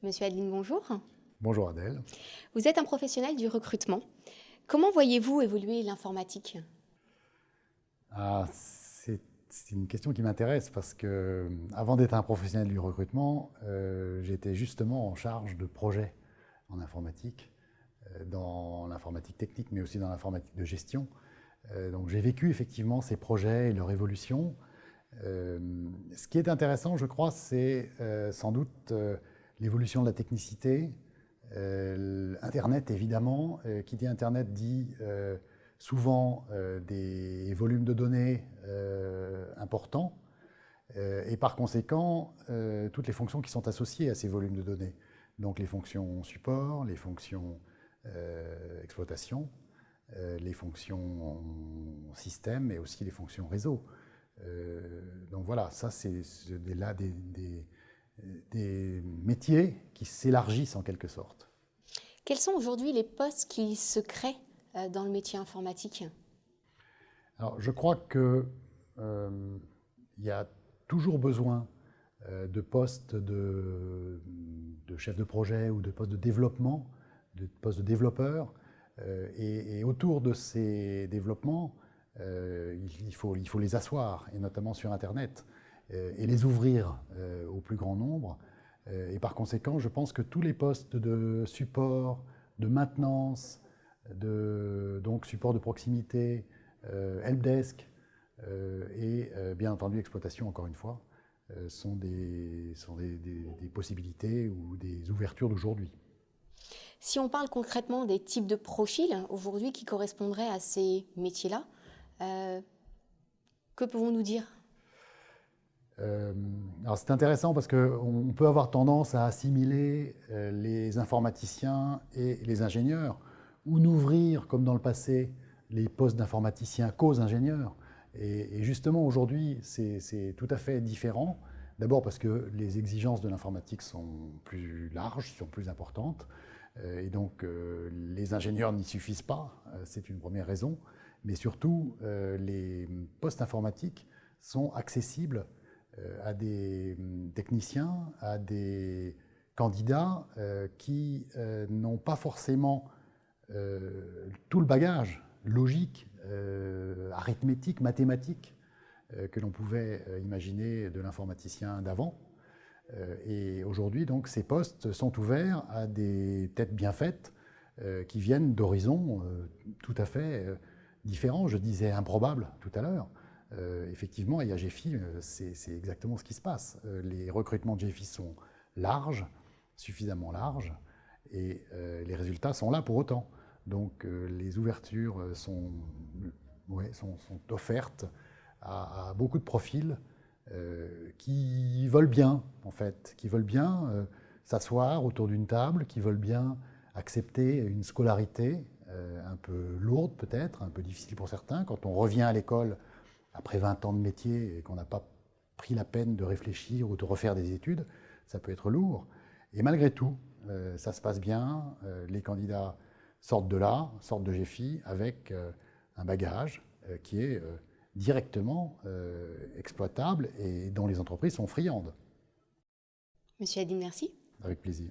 Monsieur Adeline, bonjour. Bonjour Adèle. Vous êtes un professionnel du recrutement. Comment voyez-vous évoluer l'informatique? C'est une question qui m'intéresse parce que, avant d'être un professionnel du recrutement, j'étais justement en charge de projets en informatique, dans l'informatique technique, mais aussi dans l'informatique de gestion. Donc j'ai vécu effectivement ces projets et leur évolution. Ce qui est intéressant, je crois, c'est sans doute l'évolution de la technicité, Internet évidemment. Qui dit Internet dit souvent des volumes de données importants et par conséquent toutes les fonctions qui sont associées à ces volumes de données. Donc les fonctions support, les fonctions exploitation, les fonctions système et aussi les fonctions réseau. Donc voilà, ça c'est là des métiers qui s'élargissent en quelque sorte. Quels sont aujourd'hui les postes qui se créent dans le métier informatique? Alors je crois qu'il y a toujours besoin de postes de chef de projet ou de postes de développement, de postes de développeurs. Et autour de ces développements, il faut les asseoir, et notamment sur Internet, et les ouvrir au plus grand nombre. Et par conséquent, je pense que tous les postes de support, de maintenance, donc support de proximité, helpdesk et bien entendu exploitation, encore une fois, sont des possibilités ou des ouvertures d'aujourd'hui. Si on parle concrètement des types de profils aujourd'hui qui correspondraient à ces métiers-là, que pouvons-nous dire? Alors c'est intéressant parce qu'on peut avoir tendance à assimiler les informaticiens et les ingénieurs, ou n'ouvrir, comme dans le passé, les postes d'informaticiens qu'aux ingénieurs. Et justement aujourd'hui, c'est tout à fait différent. D'abord parce que les exigences de l'informatique sont plus larges, sont plus importantes. Et donc les ingénieurs n'y suffisent pas, c'est une première raison. Mais surtout, les postes informatiques sont accessibles à des techniciens, à des candidats qui n'ont pas forcément tout le bagage logique, arithmétique, mathématique que l'on pouvait imaginer de l'informaticien d'avant. Et aujourd'hui, donc, ces postes sont ouverts à des têtes bien faites qui viennent d'horizons tout à fait différents. Je disais improbables tout à l'heure. Effectivement, et à GEFI, c'est exactement ce qui se passe. Les recrutements de GEFI sont larges, suffisamment larges, et les résultats sont là pour autant. Donc les ouvertures sont offertes à beaucoup de profils qui veulent bien, en fait, qui veulent bien s'asseoir autour d'une table, qui veulent bien accepter une scolarité un peu lourde peut-être, un peu difficile pour certains. Quand on revient à l'école après 20 ans de métier et qu'on n'a pas pris la peine de réfléchir ou de refaire des études, ça peut être lourd. Et malgré tout, ça se passe bien, les candidats sortent de là, sortent de GEFI avec un bagage qui est directement exploitable et dont les entreprises sont friandes. Monsieur Adeline, merci. Avec plaisir.